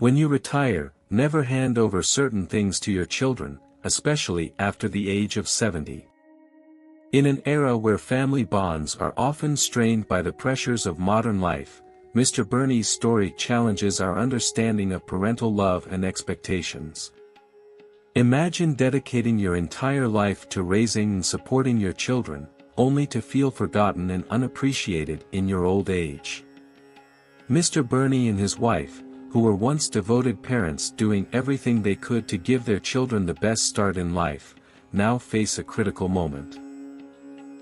When you retire, never hand over certain things to your children, especially after the age of 70. In an era where family bonds are often strained by the pressures of modern life, Mr. Bernie's story challenges our understanding of parental love and expectations. Imagine dedicating your entire life to raising and supporting your children, only to feel forgotten and unappreciated in your old age. Mr. Bernie and his wife, who were once devoted parents doing everything they could to give their children the best start in life, now face a critical moment.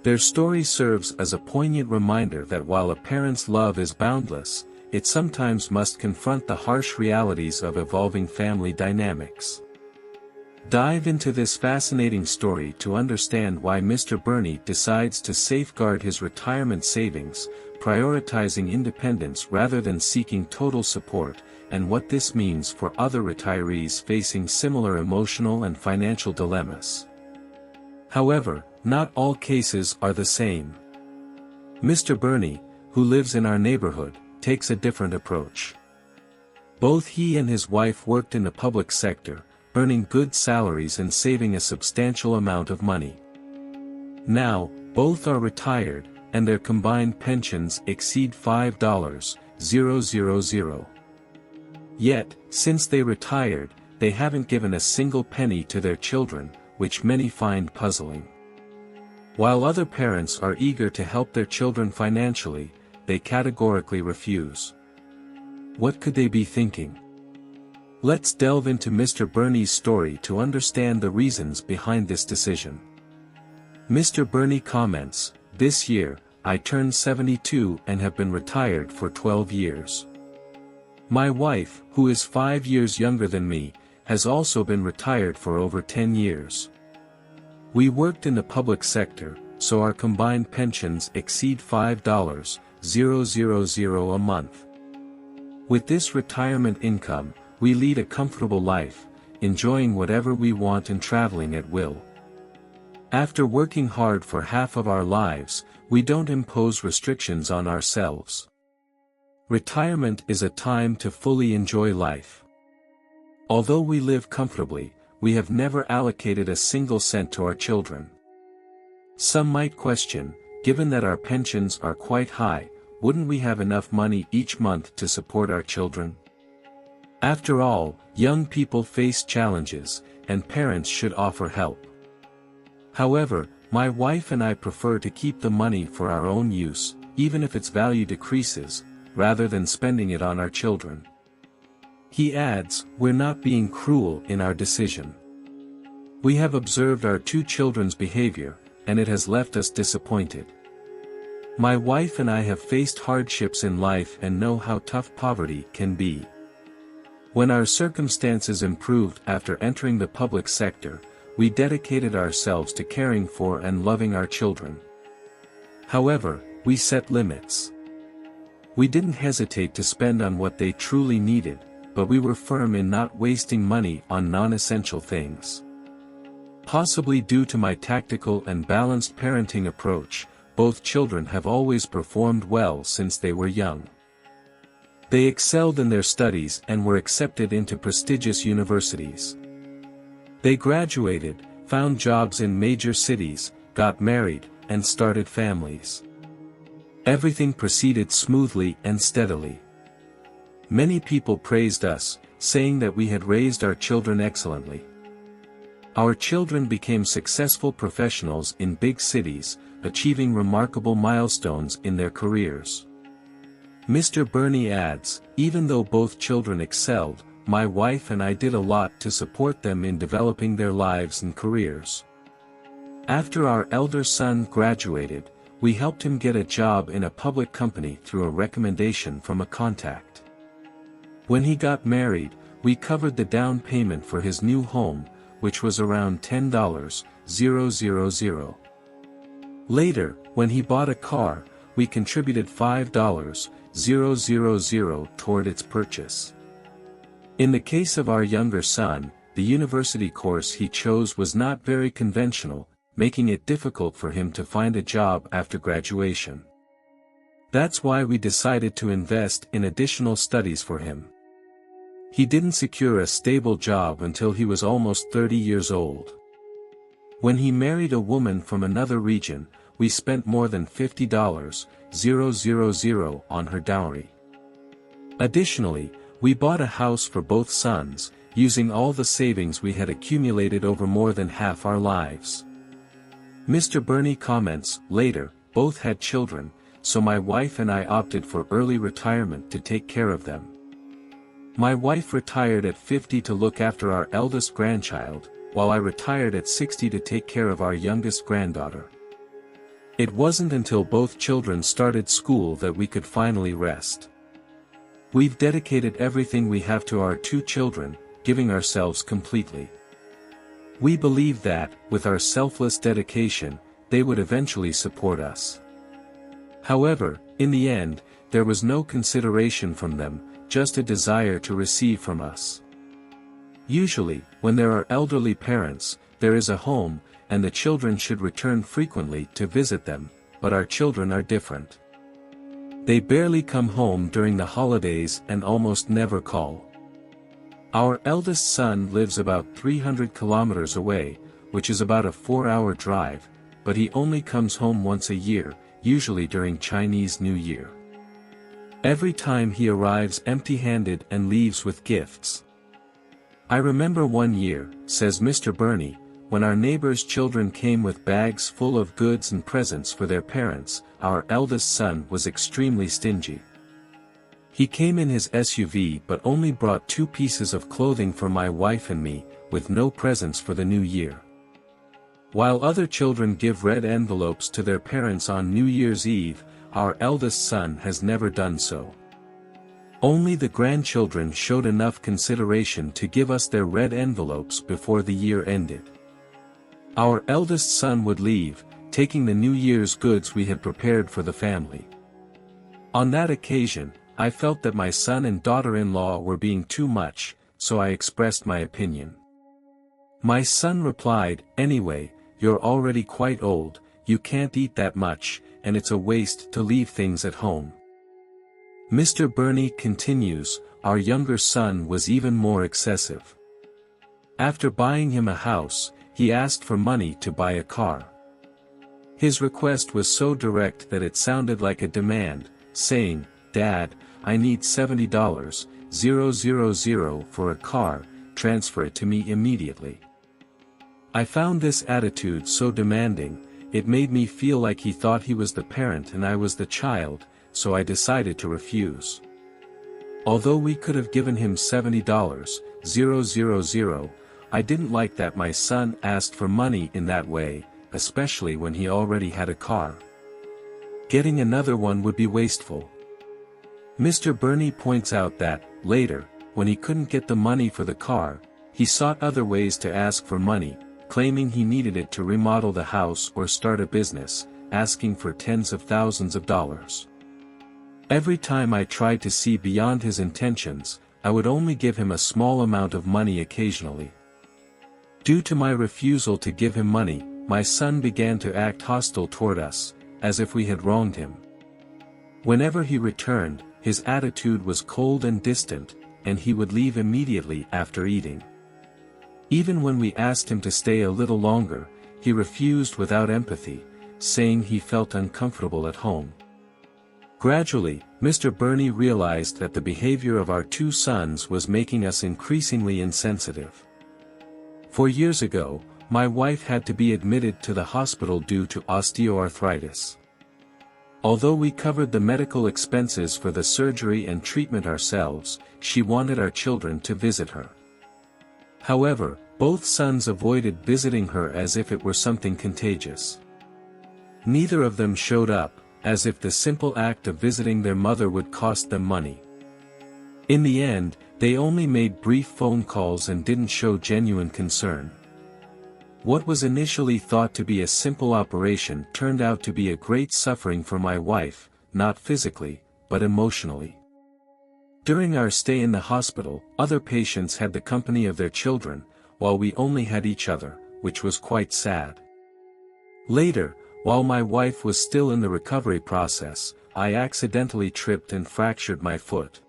Their story serves as a poignant reminder that while a parent's love is boundless, it sometimes must confront the harsh realities of evolving family dynamics. Dive into this fascinating story to understand why Mr. Bernie decides to safeguard his retirement savings, prioritizing independence rather than seeking total support, and what this means for other retirees facing similar emotional and financial dilemmas. However, not all cases are the same. Mr. Bernie, who lives in our neighborhood, takes a different approach. Both he and his wife worked in the public sector, earning good salaries and saving a substantial amount of money. Now, both are retired, and their combined pensions exceed $5,000. Yet, since they retired, they haven't given a single penny to their children, which many find puzzling. While other parents are eager to help their children financially, they categorically refuse. What could they be thinking? Let's delve into Mr. Bernie's story to understand the reasons behind this decision. Mr. Bernie comments, "This year, I turned 72 and have been retired for 12 years. My wife, who is 5 years younger than me, has also been retired for over 10 years. We worked in the public sector, so our combined pensions exceed $5,000 a month. With this retirement income, we lead a comfortable life, enjoying whatever we want and traveling at will. After working hard for half of our lives, we don't impose restrictions on ourselves. Retirement is a time to fully enjoy life. Although we live comfortably, we have never allocated a single cent to our children." Some might question, given that our pensions are quite high, wouldn't we have enough money each month to support our children? After all, young people face challenges, and parents should offer help. However, my wife and I prefer to keep the money for our own use, even if its value decreases, rather than spending it on our children. He adds, "We're not being cruel in our decision. We have observed our two children's behavior, and it has left us disappointed. My wife and I have faced hardships in life and know how tough poverty can be. When our circumstances improved after entering the public sector, we dedicated ourselves to caring for and loving our children. However, we set limits. We didn't hesitate to spend on what they truly needed, but we were firm in not wasting money on non-essential things. Possibly due to my tactical and balanced parenting approach, both children have always performed well since they were young. They excelled in their studies and were accepted into prestigious universities. They graduated, found jobs in major cities, got married, and started families. Everything proceeded smoothly and steadily. Many people praised us, saying that we had raised our children excellently. Our children became successful professionals in big cities, achieving remarkable milestones in their careers." Mr. Bernie adds, "Even though both children excelled, my wife and I did a lot to support them in developing their lives and careers. After our elder son graduated, we helped him get a job in a public company through a recommendation from a contact. When he got married, we covered the down payment for his new home, which was around $10,000. Later, when he bought a car, we contributed $5,000 toward its purchase. In the case of our younger son, the university course he chose was not very conventional, making it difficult for him to find a job after graduation. That's why we decided to invest in additional studies for him. He didn't secure a stable job until he was almost 30 years old. When he married a woman from another region, we spent more than $50,000 on her dowry. Additionally, we bought a house for both sons, using all the savings we had accumulated over more than half our lives. Mr. Burney comments, later, both had children, so my wife and I opted for early retirement to take care of them. My wife retired at 50 to look after our eldest grandchild, while I retired at 60 to take care of our youngest granddaughter. It wasn't until both children started school that we could finally rest. We've dedicated everything we have to our two children, giving ourselves completely. We believe that, with our selfless dedication, they would eventually support us. However, in the end, there was no consideration from them, just a desire to receive from us. Usually, when there are elderly parents, there is a home, and the children should return frequently to visit them, but our children are different. They barely come home during the holidays and almost never call. Our eldest son lives about 300 kilometers away, which is about a 4-hour drive, but he only comes home once a year, usually during Chinese New Year. Every time he arrives empty-handed and leaves with gifts. I remember one year, says Mr. Burney, when our neighbor's children came with bags full of goods and presents for their parents. Our eldest son was extremely stingy. He came in his SUV but only brought 2 pieces of clothing for my wife and me, with no presents for the new year. While other children give red envelopes to their parents on New Year's Eve, our eldest son has never done so. Only the grandchildren showed enough consideration to give us their red envelopes before the year ended. Our eldest son would leave, taking the New Year's goods we had prepared for the family. On that occasion, I felt that my son and daughter-in-law were being too much, so I expressed my opinion. My son replied, "Anyway, you're already quite old, you can't eat that much, and it's a waste to leave things at home." Mr. Burney continues, our younger son was even more excessive. After buying him a house, he asked for money to buy a car. His request was so direct that it sounded like a demand, saying, "Dad, I need $70,000 for a car, transfer it to me immediately." I found this attitude so demanding, it made me feel like he thought he was the parent and I was the child, so I decided to refuse. Although we could have given him $70,000, I didn't like that my son asked for money in that way, especially when he already had a car. Getting another one would be wasteful. Mr. Burney points out that, later, when he couldn't get the money for the car, he sought other ways to ask for money, claiming he needed it to remodel the house or start a business, asking for tens of thousands of dollars. Every time I tried to see beyond his intentions, I would only give him a small amount of money occasionally. Due to my refusal to give him money, my son began to act hostile toward us, as if we had wronged him. Whenever he returned, his attitude was cold and distant, and he would leave immediately after eating. Even when we asked him to stay a little longer, he refused without empathy, saying he felt uncomfortable at home. Gradually, Mr. Burney realized that the behavior of our 2 sons was making us increasingly insensitive. 4 years ago, my wife had to be admitted to the hospital due to osteoarthritis. Although we covered the medical expenses for the surgery and treatment ourselves, she wanted our children to visit her. However, both sons avoided visiting her as if it were something contagious. Neither of them showed up, as if the simple act of visiting their mother would cost them money. In the end, they only made brief phone calls and didn't show genuine concern. What was initially thought to be a simple operation turned out to be a great suffering for my wife, not physically, but emotionally. During our stay in the hospital, other patients had the company of their children, while we only had each other, which was quite sad. Later, while my wife was still in the recovery process, I accidentally tripped and fractured my foot.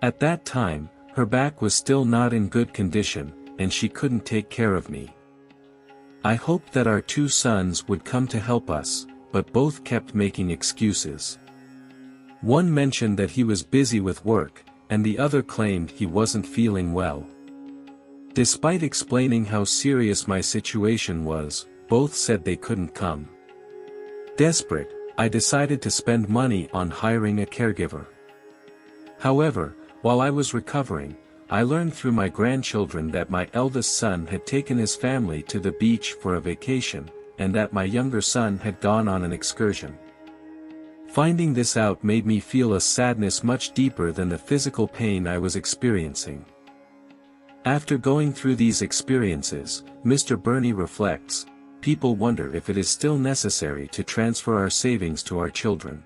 At that time, Her back was still not in good condition, and she couldn't take care of me. I hoped that our 2 sons would come to help us, but both kept making excuses. One mentioned that he was busy with work, and the other claimed he wasn't feeling well. Despite explaining how serious my situation was, both said they couldn't come. Desperate, I decided to spend money on hiring a caregiver. However, while I was recovering, I learned through my grandchildren that my eldest son had taken his family to the beach for a vacation, and that my younger son had gone on an excursion. Finding this out made me feel a sadness much deeper than the physical pain I was experiencing. After going through these experiences, Mr. Burney reflects, people wonder if it is still necessary to transfer our savings to our children.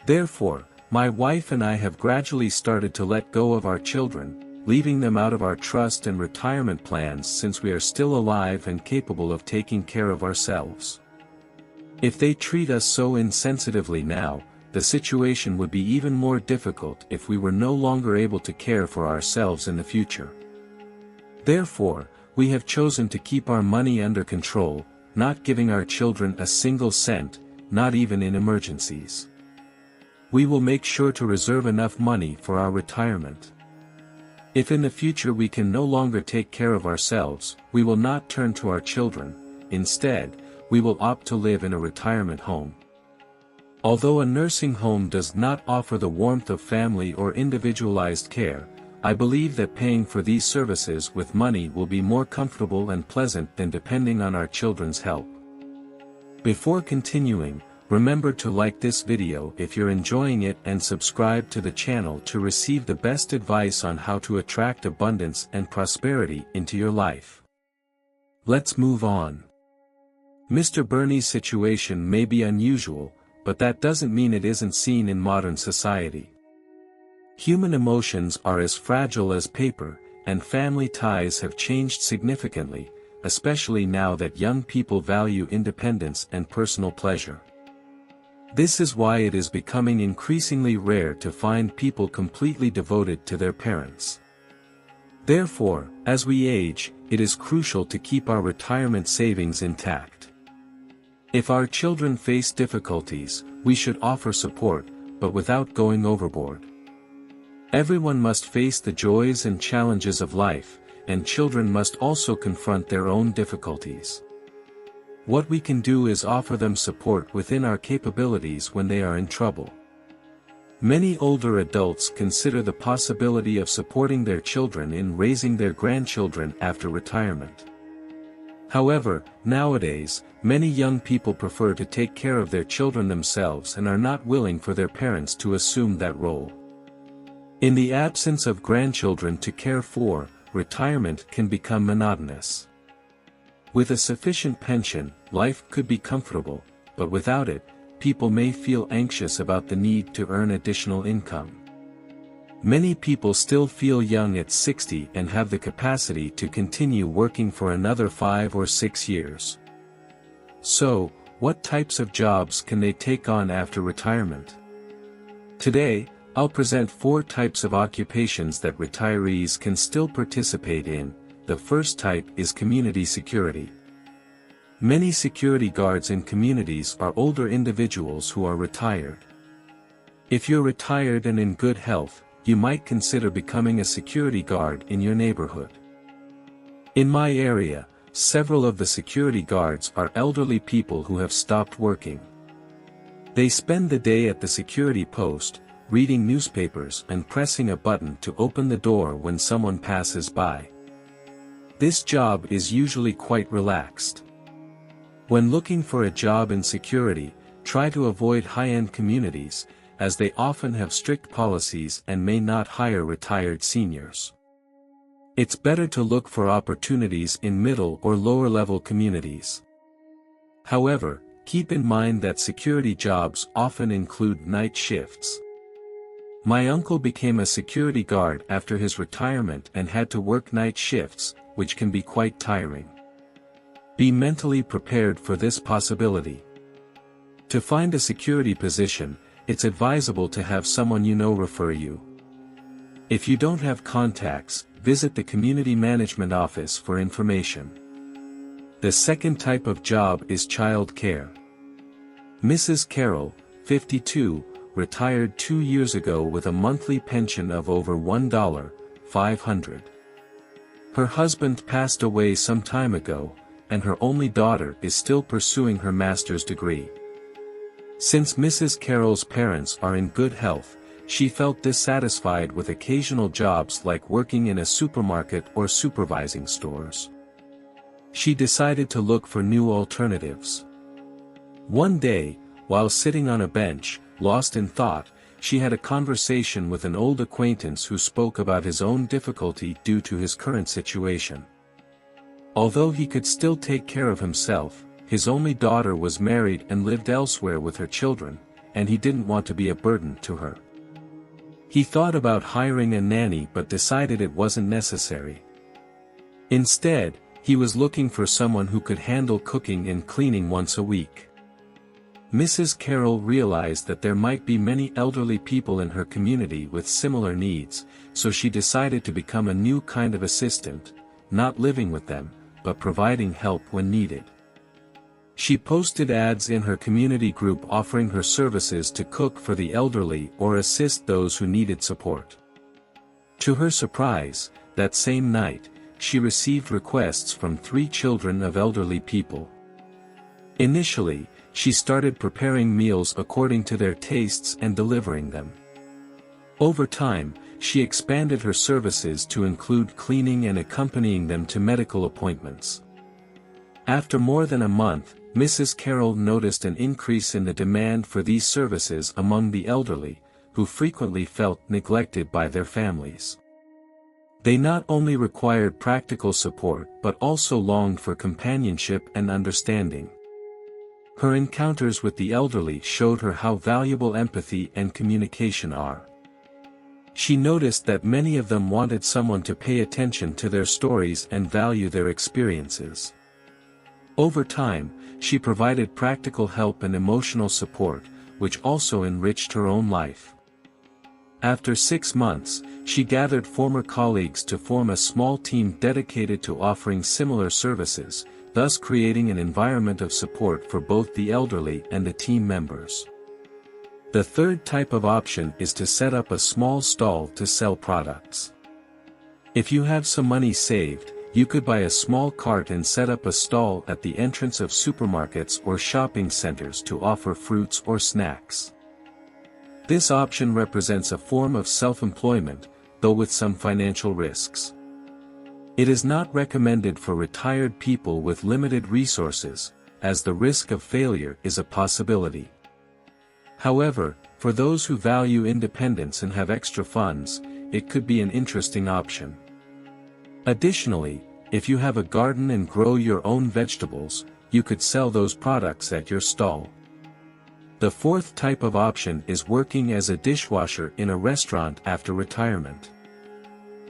Therefore, my wife and I have gradually started to let go of our children, leaving them out of our trust and retirement plans since we are still alive and capable of taking care of ourselves. If they treat us so insensitively now, the situation would be even more difficult if we were no longer able to care for ourselves in the future. Therefore, we have chosen to keep our money under control, not giving our children a single cent, not even in emergencies. We will make sure to reserve enough money for our retirement. If in the future we can no longer take care of ourselves, we will not turn to our children. Instead, we will opt to live in a retirement home. Although a nursing home does not offer the warmth of family or individualized care, I believe that paying for these services with money will be more comfortable and pleasant than depending on our children's help. Before continuing, remember to like this video if you're enjoying it and subscribe to the channel to receive the best advice on how to attract abundance and prosperity into your life. Let's move on. Mr. Burney's situation may be unusual, but that doesn't mean it isn't seen in modern society. Human emotions are as fragile as paper, and family ties have changed significantly, especially now that young people value independence and personal pleasure. This is why it is becoming increasingly rare to find people completely devoted to their parents. Therefore, as we age, it is crucial to keep our retirement savings intact. If our children face difficulties, we should offer support, but without going overboard. Everyone must face the joys and challenges of life, and children must also confront their own difficulties. What we can do is offer them support within our capabilities when they are in trouble. Many older adults consider the possibility of supporting their children in raising their grandchildren after retirement. However, nowadays, many young people prefer to take care of their children themselves and are not willing for their parents to assume that role. In the absence of grandchildren to care for, retirement can become monotonous. With a sufficient pension, life could be comfortable, but without it, people may feel anxious about the need to earn additional income. Many people still feel young at 60 and have the capacity to continue working for another 5 or 6 years. So, what types of jobs can they take on after retirement? Today, I'll present 4 types of occupations that retirees can still participate in. The first type is community security. Many security guards in communities are older individuals who are retired. If you're retired and in good health, you might consider becoming a security guard in your neighborhood. In my area, several of the security guards are elderly people who have stopped working. They spend the day at the security post, reading newspapers and pressing a button to open the door when someone passes by. This job is usually quite relaxed. When looking for a job in security, try to avoid high-end communities, as they often have strict policies and may not hire retired seniors. It's better to look for opportunities in middle or lower-level communities. However, keep in mind that security jobs often include night shifts. My uncle became a security guard after his retirement and had to work night shifts, which can be quite tiring. Be mentally prepared for this possibility. To find a security position, it's advisable to have someone you know refer you. If you don't have contacts, visit the community management office for information. The second type of job is child care. Mrs. Carroll, 52, retired 2 years ago with a monthly pension of over $1,500. Her husband passed away some time ago, and her only daughter is still pursuing her master's degree. Since Mrs. Carroll's parents are in good health, she felt dissatisfied with occasional jobs like working in a supermarket or supervising stores. She decided to look for new alternatives. One day, while sitting on a bench, lost in thought, she had a conversation with an old acquaintance who spoke about his own difficulty due to his current situation. Although he could still take care of himself, his only daughter was married and lived elsewhere with her children, and he didn't want to be a burden to her. He thought about hiring a nanny but decided it wasn't necessary. Instead, he was looking for someone who could handle cooking and cleaning once a week. Mrs. Carroll realized that there might be many elderly people in her community with similar needs, so she decided to become a new kind of assistant, not living with them, but providing help when needed. She posted ads in her community group offering her services to cook for the elderly or assist those who needed support. To her surprise, that same night, she received requests from 3 children of elderly people. Initially, she started preparing meals according to their tastes and delivering them. Over time, she expanded her services to include cleaning and accompanying them to medical appointments. After more than a month, Mrs. Carroll noticed an increase in the demand for these services among the elderly, who frequently felt neglected by their families. They not only required practical support but also longed for companionship and understanding. Her encounters with the elderly showed her how valuable empathy and communication are. She noticed that many of them wanted someone to pay attention to their stories and value their experiences. Over time, she provided practical help and emotional support, which also enriched her own life. After 6 months, she gathered former colleagues to form a small team dedicated to offering similar services, thus creating an environment of support for both the elderly and the team members. The third type of option is to set up a small stall to sell products. If you have some money saved, you could buy a small cart and set up a stall at the entrance of supermarkets or shopping centers to offer fruits or snacks. This option represents a form of self-employment, though with some financial risks. It is not recommended for retired people with limited resources, as the risk of failure is a possibility. However, for those who value independence and have extra funds, it could be an interesting option. Additionally, if you have a garden and grow your own vegetables, you could sell those products at your stall. The fourth type of option is working as a dishwasher in a restaurant after retirement.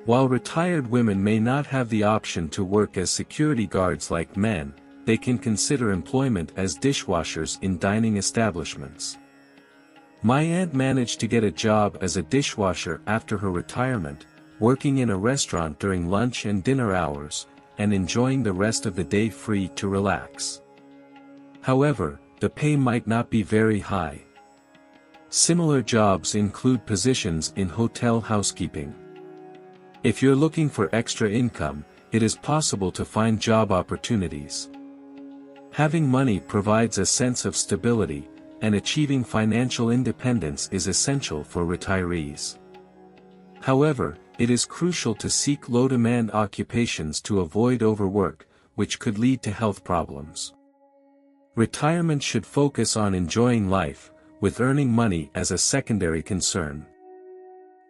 While retired women may not have the option to work as security guards like men, they can consider employment as dishwashers in dining establishments. My aunt managed to get a job as a dishwasher after her retirement, working in a restaurant during lunch and dinner hours, and enjoying the rest of the day free to relax. However, the pay might not be very high. Similar jobs include positions in hotel housekeeping. If you're looking for extra income, it is possible to find job opportunities. Having money provides a sense of stability, and achieving financial independence is essential for retirees. However, it is crucial to seek low-demand occupations to avoid overwork, which could lead to health problems. Retirement should focus on enjoying life, with earning money as a secondary concern.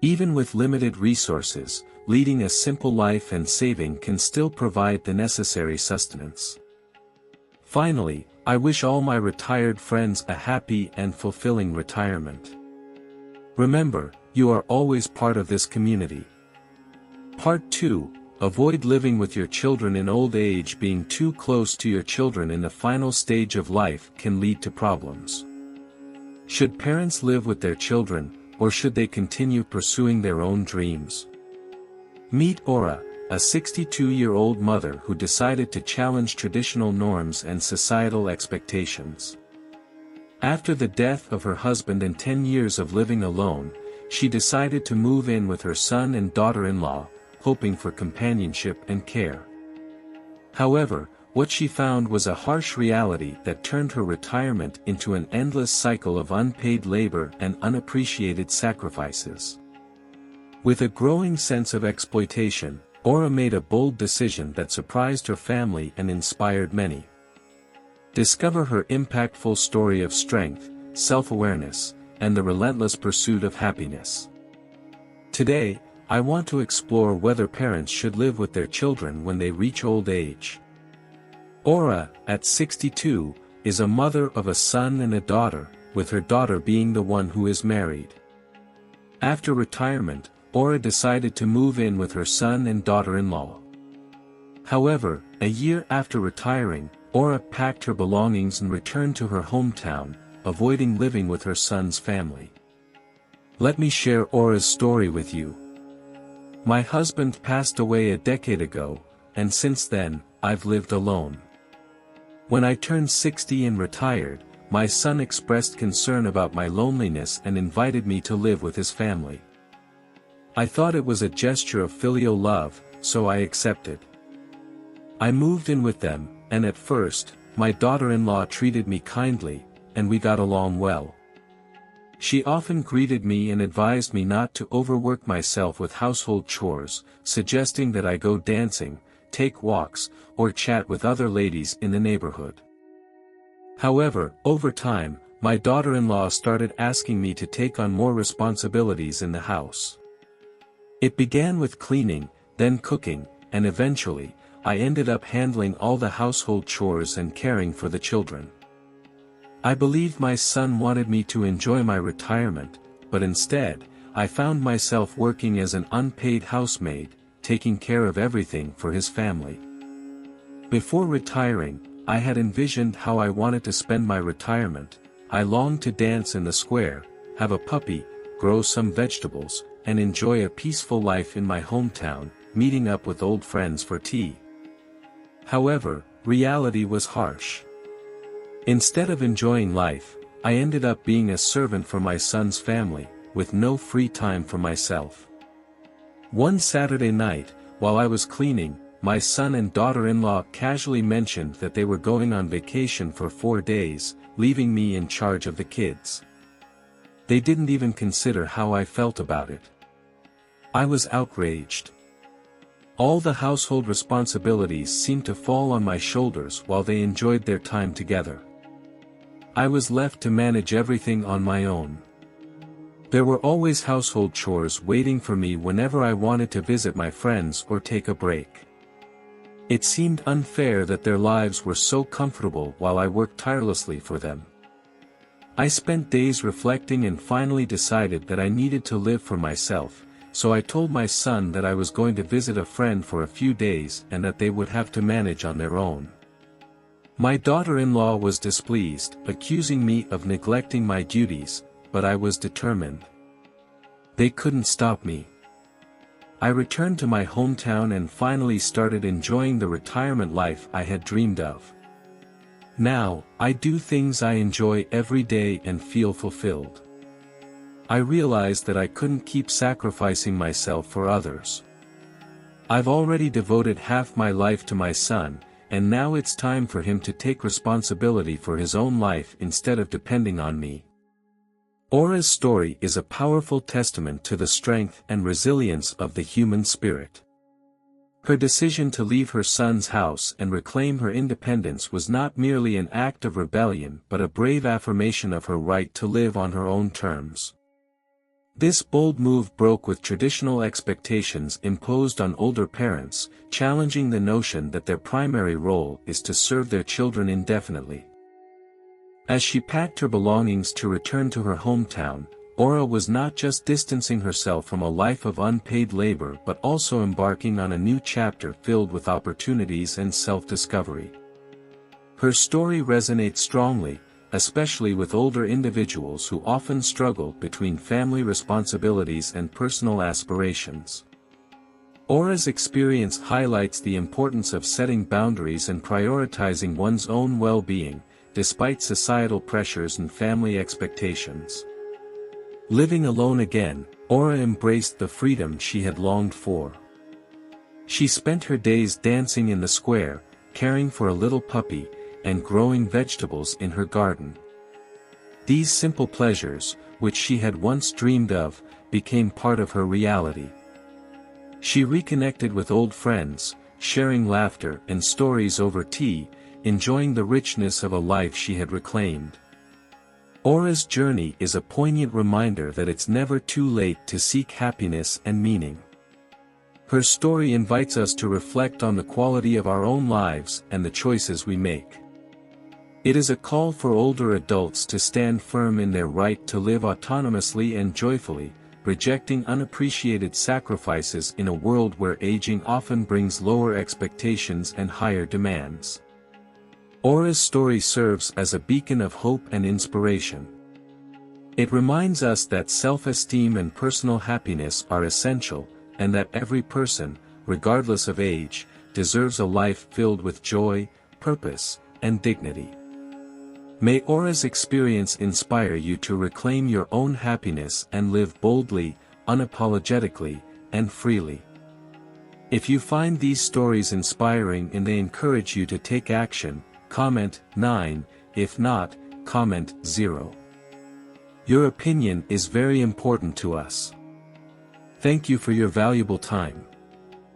Even with limited resources, leading a simple life and saving can still provide the necessary sustenance. Finally, I wish all my retired friends a happy and fulfilling retirement. Remember, you are always part of this community. Part 2. Avoid living with your children in old age. Being too close to your children in the final stage of life can lead to problems. Should parents live with their children, or should they continue pursuing their own dreams? Meet Aura, a 62-year-old mother who decided to challenge traditional norms and societal expectations. After the death of her husband and 10 years of living alone, she decided to move in with her son and daughter-in-law, hoping for companionship and care. However, what she found was a harsh reality that turned her retirement into an endless cycle of unpaid labor and unappreciated sacrifices. With a growing sense of exploitation, Aura made a bold decision that surprised her family and inspired many. Discover her impactful story of strength, self-awareness, and the relentless pursuit of happiness. Today, I want to explore whether parents should live with their children when they reach old age. Aura, at 62, is a mother of a son and a daughter, with her daughter being the one who is married. After retirement, Aura decided to move in with her son and daughter-in-law. However, a year after retiring, Aura packed her belongings and returned to her hometown, avoiding living with her son's family. Let me share Aura's story with you. My husband passed away a decade ago, and since then, I've lived alone. When I turned 60 and retired, my son expressed concern about my loneliness and invited me to live with his family. I thought it was a gesture of filial love, so I accepted. I moved in with them, and at first, my daughter-in-law treated me kindly, and we got along well. She often greeted me and advised me not to overwork myself with household chores, suggesting that I go dancing, take walks, or chat with other ladies in the neighborhood. However, over time, my daughter-in-law started asking me to take on more responsibilities in the house. It began with cleaning, then cooking, and eventually, I ended up handling all the household chores and caring for the children. I believed my son wanted me to enjoy my retirement, but instead, I found myself working as an unpaid housemaid, taking care of everything for his family. Before retiring, I had envisioned how I wanted to spend my retirement. I longed to dance in the square, have a puppy, grow some vegetables, and enjoy a peaceful life in my hometown, meeting up with old friends for tea. However, reality was harsh. Instead of enjoying life, I ended up being a servant for my son's family, with no free time for myself. One Saturday night, while I was cleaning, my son and daughter-in-law casually mentioned that they were going on vacation for 4 days, leaving me in charge of the kids. They didn't even consider how I felt about it. I was outraged. All the household responsibilities seemed to fall on my shoulders while they enjoyed their time together. I was left to manage everything on my own. There were always household chores waiting for me whenever I wanted to visit my friends or take a break. It seemed unfair that their lives were so comfortable while I worked tirelessly for them. I spent days reflecting and finally decided that I needed to live for myself, so I told my son that I was going to visit a friend for a few days and that they would have to manage on their own. My daughter-in-law was displeased, accusing me of neglecting my duties, but I was determined. They couldn't stop me. I returned to my hometown and finally started enjoying the retirement life I had dreamed of. Now, I do things I enjoy every day and feel fulfilled. I realized that I couldn't keep sacrificing myself for others. I've already devoted half my life to my son, and now it's time for him to take responsibility for his own life instead of depending on me. Aura's story is a powerful testament to the strength and resilience of the human spirit. Her decision to leave her son's house and reclaim her independence was not merely an act of rebellion but a brave affirmation of her right to live on her own terms. This bold move broke with traditional expectations imposed on older parents, challenging the notion that their primary role is to serve their children indefinitely. As she packed her belongings to return to her hometown, Aura was not just distancing herself from a life of unpaid labor but also embarking on a new chapter filled with opportunities and self-discovery. Her story resonates strongly, especially with older individuals who often struggle between family responsibilities and personal aspirations. Aura's experience highlights the importance of setting boundaries and prioritizing one's own well-being, despite societal pressures and family expectations. Living alone again, Aura embraced the freedom she had longed for. She spent her days dancing in the square, caring for a little puppy, and growing vegetables in her garden. These simple pleasures, which she had once dreamed of, became part of her reality. She reconnected with old friends, sharing laughter and stories over tea, enjoying the richness of a life she had reclaimed. Aura's journey is a poignant reminder that it's never too late to seek happiness and meaning. Her story invites us to reflect on the quality of our own lives and the choices we make. It is a call for older adults to stand firm in their right to live autonomously and joyfully, rejecting unappreciated sacrifices in a world where aging often brings lower expectations and higher demands. Aura's story serves as a beacon of hope and inspiration. It reminds us that self-esteem and personal happiness are essential, and that every person, regardless of age, deserves a life filled with joy, purpose, and dignity. May Aura's experience inspire you to reclaim your own happiness and live boldly, unapologetically, and freely. If you find these stories inspiring and they encourage you to take action, comment 9, if not, comment 0. Your opinion is very important to us. Thank you for your valuable time.